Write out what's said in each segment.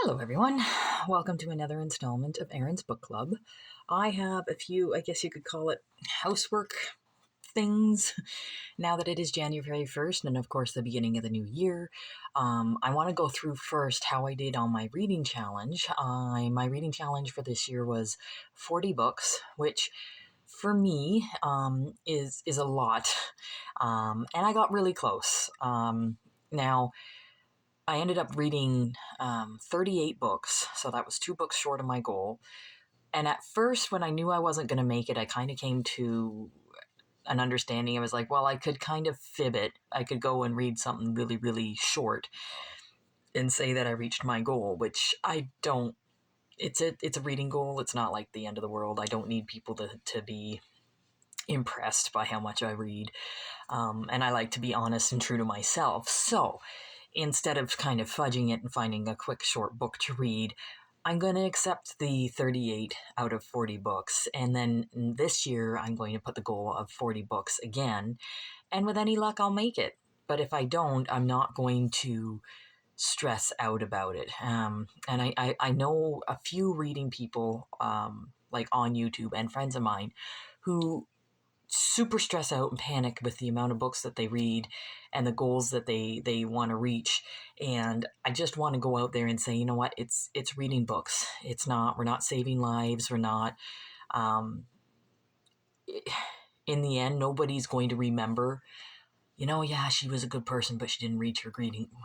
Hello, everyone. Welcome to another installment of Erin's Book Club. I have a few, I guess you could call it housework things now that it is January 1st and, of course, the beginning of the new year. I want to go through first how I did on my reading challenge. My reading challenge for this year was 40 books, which for me is a lot. And I got really close. Now, I ended up reading 38 books, so that was 2 books short of my goal. And at first, when I knew I wasn't going to make it, I kind of came to an understanding. I was like, well, I could kind of fib it. I could go and read something really, really short and say that I reached my goal, which I don't. It's a reading goal. It's not like the end of the world. I don't need people to be impressed by how much I read. And I like to be honest and true to myself. So instead of kind of fudging it and finding a quick short book to read, I'm going to accept the 38 out of 40 books. And then this year, I'm going to put the goal of 40 books again. And with any luck, I'll make it. But if I don't, I'm not going to stress out about it. And I know a few reading people, like on YouTube and friends of mine, who super stress out and panic with the amount of books that they read and the goals that they want to reach. And I just want to go out there and say, you know what, it's reading books. We're not saving lives. We're not, in the end, nobody's going to remember, yeah, she was a good person, but she didn't reach her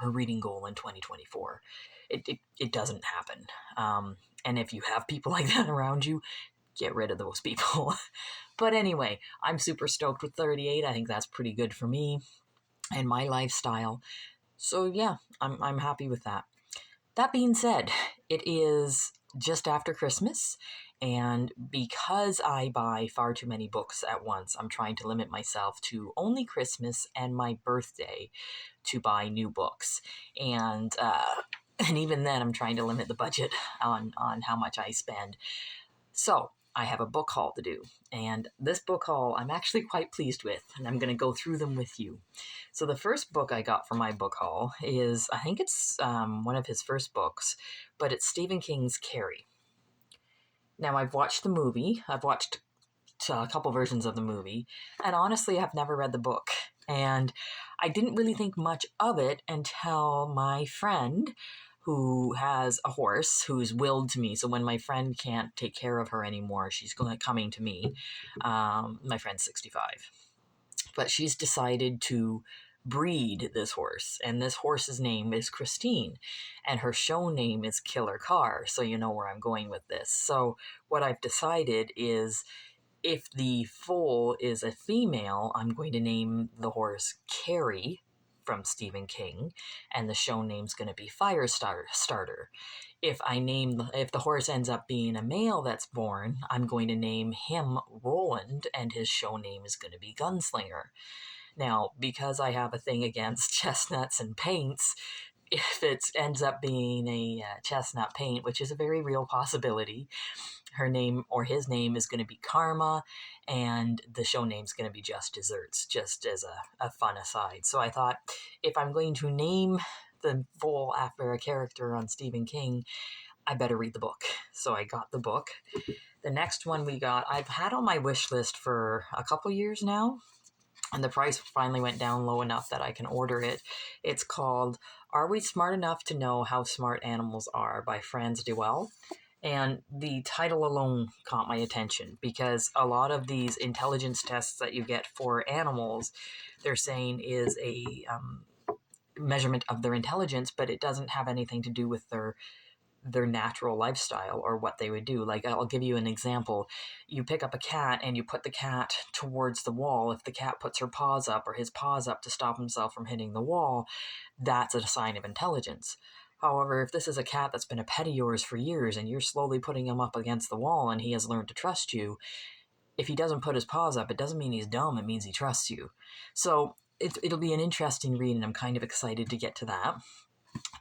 reading goal in 2024. It doesn't happen. And if you have people like that around you, get rid of those people. But anyway, I'm super stoked with 38. I think that's pretty good for me and my lifestyle. So yeah, I'm happy with that. That being said, it is just after Christmas, and because I buy far too many books at once, I'm trying to limit myself to only Christmas and my birthday to buy new books. And even then, I'm trying to limit the budget on how much I spend. So I have a book haul to do, and this book haul I'm actually quite pleased with, and I'm going to go through them with you. So the first book I got for my book haul is, I think it's one of his first books, but it's Stephen King's Carrie. Now, I've watched the movie. I've watched a couple versions of the movie, and honestly, I've never read the book. And I didn't really think much of it until my friend, who has a horse, who's willed to me. So when my friend can't take care of her anymore, she's coming to me. My friend's 65. But she's decided to breed this horse, and this horse's name is Christine, and her show name is Killer Car, so you know where I'm going with this. So what I've decided is, if the foal is a female, I'm going to name the horse Carrie from Stephen King, and the show name's going to be Firestarter. If the horse ends up being a male that's born, I'm going to name him Roland, and his show name is going to be Gunslinger. Now, because I have a thing against chestnuts and paints, if it ends up being a chestnut paint, which is a very real possibility, her name or his name is going to be Karma, and the show name is going to be Just Desserts, just as a fun aside. So I thought, if I'm going to name the foal after a character on Stephen King, I better read the book. So I got the book. The next one I've had on my wish list for a couple years now, and the price finally went down low enough that I can order it. It's called Are We Smart Enough to Know How Smart Animals Are by Frans de Waal. And the title alone caught my attention, because a lot of these intelligence tests that you get for animals, they're saying is a measurement of their intelligence, but it doesn't have anything to do with their natural lifestyle or what they would do. Like, I'll give you an example. You pick up a cat and you put the cat towards the wall. If the cat puts her paws up or his paws up to stop himself from hitting the wall, that's a sign of intelligence. However, if this is a cat that's been a pet of yours for years and you're slowly putting him up against the wall and he has learned to trust you, if he doesn't put his paws up, it doesn't mean he's dumb. It means he trusts you. So it'll be an interesting read, and I'm kind of excited to get to that.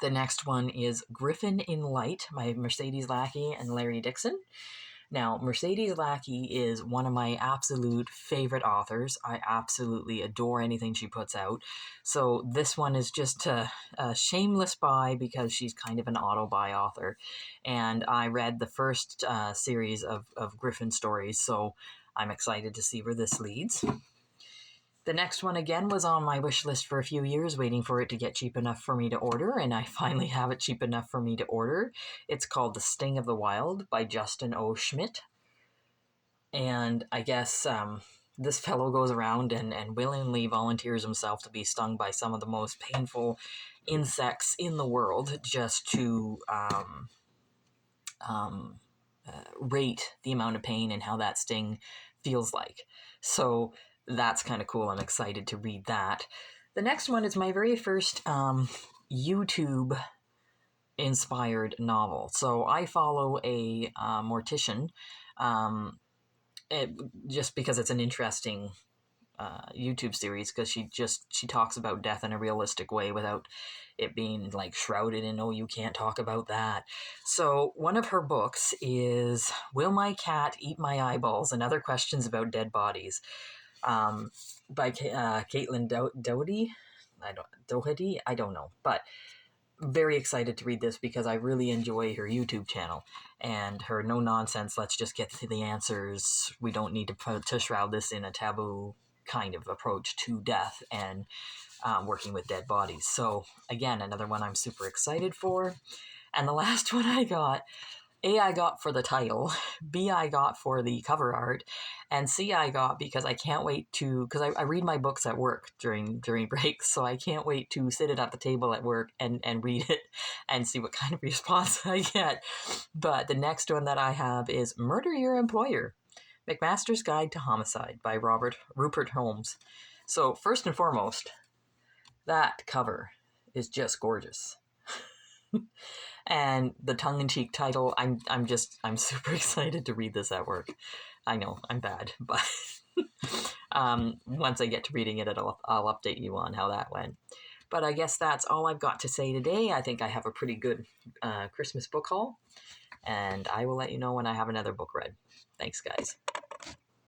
The next one is Griffin in Light by Mercedes Lackey and Larry Dixon. Now, Mercedes Lackey is one of my absolute favorite authors. I absolutely adore anything she puts out. So this one is just a shameless buy because she's kind of an auto-buy author. And I read the first series of Griffin stories, so I'm excited to see where this leads. The next one again was on my wish list for a few years, waiting for it to get cheap enough for me to order, and I finally have it cheap enough for me to order. It's called The Sting of the Wild by Justin O. Schmidt. And I guess this fellow goes around and willingly volunteers himself to be stung by some of the most painful insects in the world just to rate the amount of pain and how that sting feels like. So that's kind of cool. I'm excited to read that. The next one is my very first YouTube inspired novel. So I follow a mortician just because it's an interesting YouTube series, because she talks about death in a realistic way without it being like shrouded in, oh, you can't talk about that. So one of her books is Will My Cat Eat My Eyeballs and Other Questions About Dead Bodies, by Caitlin Doherty. I don't know, but very excited to read this because I really enjoy her YouTube channel and her no nonsense, let's just get to the answers, we don't need to shroud this in a taboo kind of approach to death and working with dead bodies. So again, another one I'm super excited for. And the last one I got, A, I got for the title, B, I got for the cover art, and C, I got because I can't wait to, because I read my books at work during breaks, so I can't wait to sit it at the table at work and read it and see what kind of response I get. But the next one that I have is Murder Your Employer, McMaster's Guide to Homicide by Rupert Holmes. So first and foremost, that cover is just gorgeous. And the tongue-in-cheek title, I'm super excited to read this at work. I know I'm bad, but once I get to reading it, I'll update you on how that went. But I guess that's all I've got to say today. I think I have a pretty good Christmas book haul, and I will let you know when I have another book read. Thanks, guys.